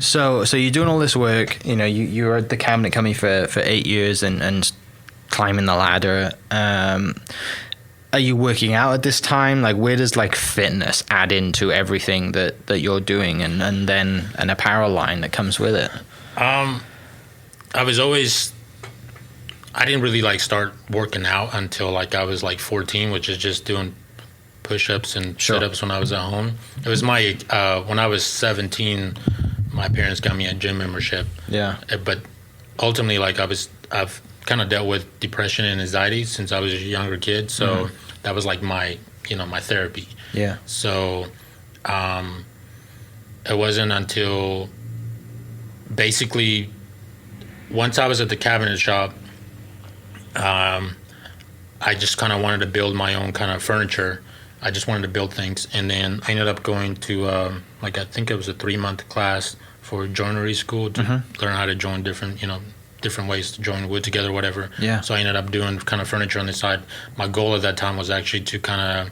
So you're doing all this work. You were at the cabinet company for 8 years and climbing the ladder. Are you working out at this time? Like, where does like fitness add into everything that you're doing, and then an apparel line that comes with it? I didn't really like start working out until like I was like 14, which is just doing push-ups and sit-ups when I was at home. It was my when I was 17, my parents got me a gym membership. Yeah. But ultimately, like I've kind of dealt with depression and anxiety since I was a younger kid, so that was like my my therapy. Yeah. So it wasn't until basically once I was at the cabinet shop, I just kind of wanted to build my own kind of furniture. I just wanted to build things, and then I ended up going to I think it was a 3-month class for joinery school to learn how to join different ways to join wood together, whatever. Yeah. So I ended up doing kind of furniture on the side. My goal at that time was actually to kind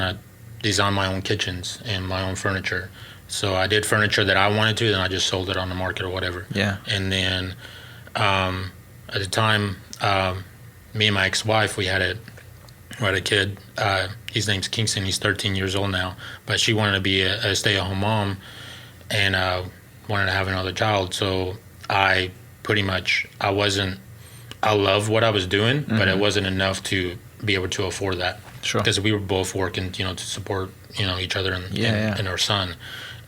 of design my own kitchens and my own furniture. So I did furniture that I wanted to, then I just sold it on the market or whatever. Yeah. And then at the time, me and my ex-wife, we had a kid. His name's Kingston. He's 13 years old now. But she wanted to be a stay-at-home mom and wanted to have another child. So I loved what I was doing, but it wasn't enough to be able to afford that. Sure. Because we were both working, to support, each other and our son.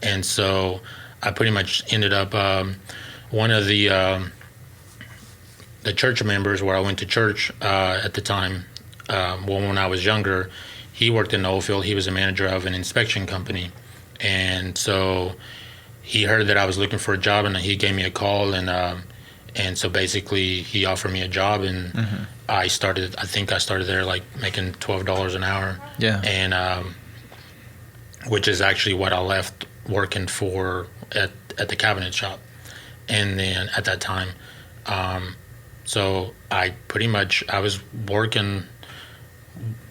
And so I pretty much ended up one of the church members where I went to church at the time, when I was younger, he worked in the oil field. He was a manager of an inspection company. And so he heard that I was looking for a job, and he gave me a call, and so basically he offered me a job, and I think I started there like making $12 an hour. Yeah. And which is actually what I left working for at the cabinet shop. And then at that time, so I was working.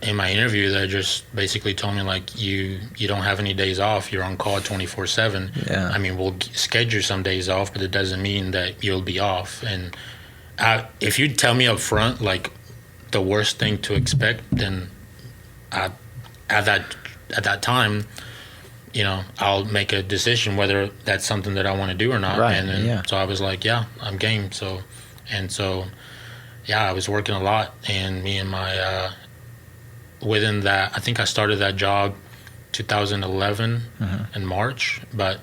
In my interview, they just basically told me, like, you don't have any days off. You're on call 24/7. Yeah. I mean, we'll schedule some days off, but it doesn't mean that you'll be off. And if you tell me up front, like, the worst thing to expect, then at that time, I'll make a decision whether that's something that I want to do or not. Right. And then, so I was like, yeah, I'm game. So, I was working a lot, and me and my within that, I think I started that job 2011 in March, but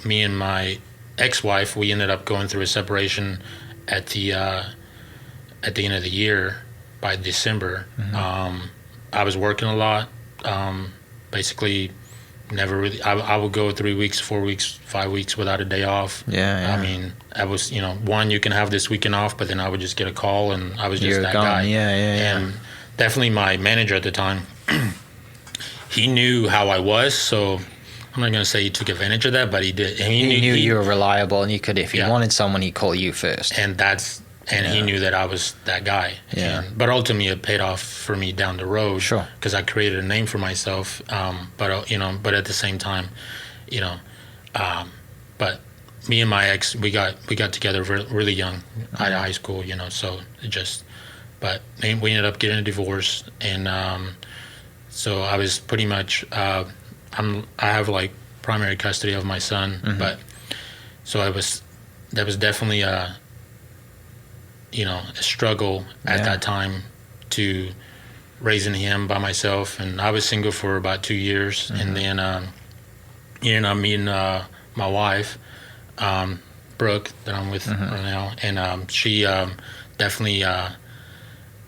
me and my ex-wife, we ended up going through a separation at the end of the year. By December, I was working a lot, basically never really, I would go 3 weeks, 4 weeks, 5 weeks without a day off. Yeah. I mean, I was, one, you can have this weekend off, but then I would just get a call, and I was just You're that gone. guy. Yeah. And definitely my manager at the time, he knew how I was, so I'm not going to say he took advantage of that, but he did. And he knew you were reliable, and you could, if you wanted someone, he'd call you first. And he knew that I was that guy. Yeah. But ultimately, it paid off for me down the road. Sure. Because I created a name for myself. But at the same time, but me and my ex, we got together really young out of high school. So it just, but we ended up getting a divorce, and so I was pretty much I have like primary custody of my son, but so that was definitely a struggle at that time to raising him by myself. And I was single for about 2 years, and then ended up meeting my wife, Brooke, that I'm with right now, and she definitely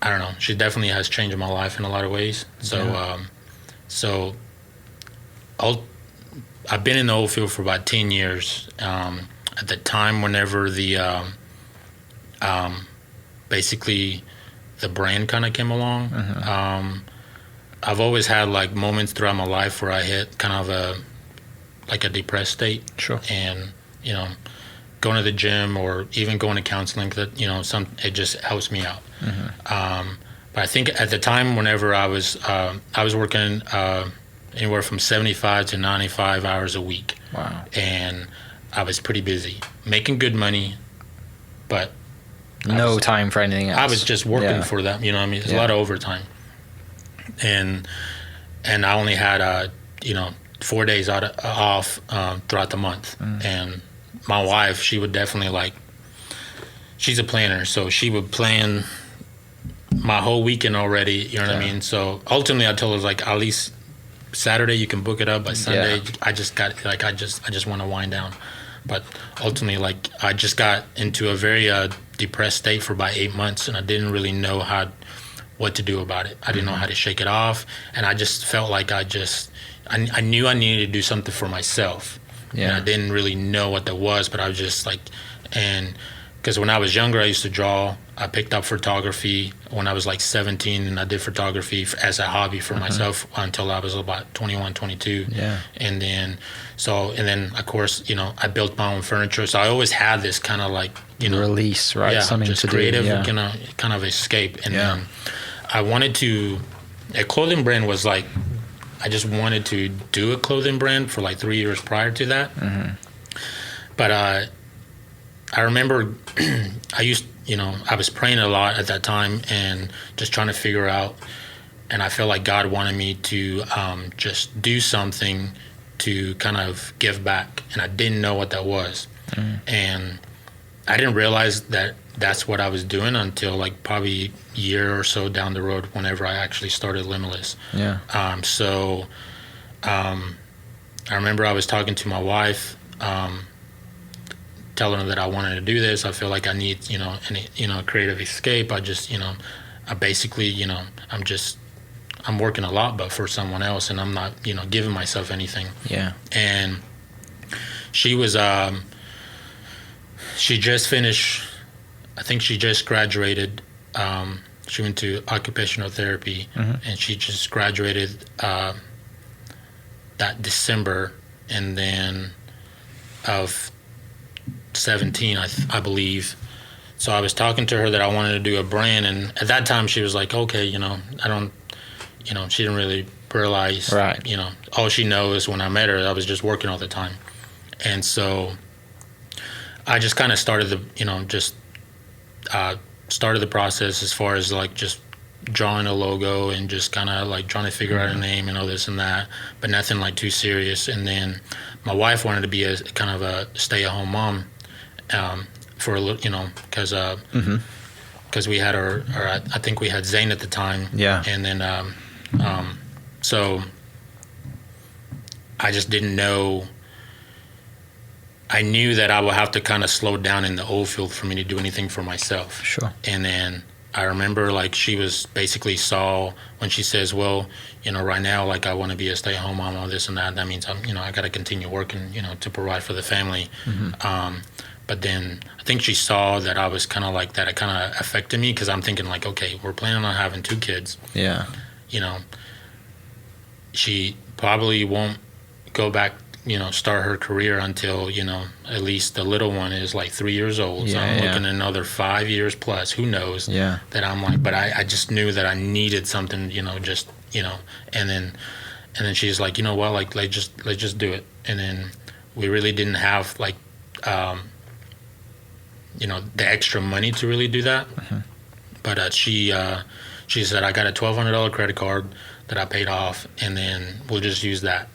I don't know, she definitely has changed my life in a lot of ways. So I've been in the oil field for about 10 years. At the time, whenever the basically the brand kind of came along, I've always had like moments throughout my life where I hit kind of a depressed state. Sure. And going to the gym or even going to counseling, that it just helps me out. But I think at the time, whenever I was working anywhere from 75 to 95 hours a week. Wow. And I was pretty busy, making good money, but no time for anything else. I was just working for them, you know what I mean? It's a lot of overtime. And I only had, 4 days off throughout the month. And my wife, she would definitely she's a planner, so she would plan my whole weekend already, you know what I mean? So ultimately I told her, at least Saturday you can book it up, by Sunday I just got, I just want to wind down. But ultimately, I just got into a very depressed state for about 8 months, and I didn't really know what to do about it. I didn't know how to shake it off, and I just felt like I knew I needed to do something for myself. And I didn't really know what that was, but I was just because when I was younger, I used to draw. I picked up photography when I was 17, and I did photography as a hobby for myself until I was about 21, 22. Yeah. And then, of course, I built my own furniture. So I always had this kind of release, right? Yeah, Something just to creative, do. Yeah. kind of escape. And then I wanted to, a clothing brand was I just wanted to do a clothing brand for 3 years prior to that. But I remember I was praying a lot at that time and just trying to figure out, and I felt like God wanted me to just do something to kind of give back, and I didn't know what that was. And I didn't realize that that's what I was doing until probably a year or so down the road, whenever I actually started Limitless. Yeah. I remember I was talking to my wife, telling her that I wanted to do this. I feel like I need, a creative escape. I just, I basically, I'm working a lot, but for someone else, and I'm not, giving myself anything. Yeah. And she was, she just finished, I think she just graduated. She went to occupational therapy, and she just graduated that December, and then of 17, I believe. So I was talking to her that I wanted to do a brand, and at that time she was like, okay, I don't, she didn't really realize, right. All she knows when I met her, I was just working all the time. And so I just kind of started started the process as far as just drawing a logo and just kind of trying to figure out a name and all this and that, but nothing too serious. And then my wife wanted to be a kind of a stay-at-home mom, for a little, because we had I think we had Zane at the time. Yeah. And then so I just didn't know. I knew that I would have to kind of slow down in the oil field for me to do anything for myself. Sure. And then I remember she was basically saw when she says, well, right now, I want to be a stay-at-home mom, all this and that. That means I got to continue working, to provide for the family. But then I think she saw that I was kind of that. It kind of affected me, because I'm thinking okay, we're planning on having 2 kids. Yeah. She probably won't go back, start her career until, at least the little one is 3 years old. So I'm looking at another 5 years plus, who knows, that I'm but I just knew that I needed something, and then she's like, let's just do it. And then we really didn't have the extra money to really do that. But she said, I got a $1,200 credit card that I paid off, and then we'll just use that.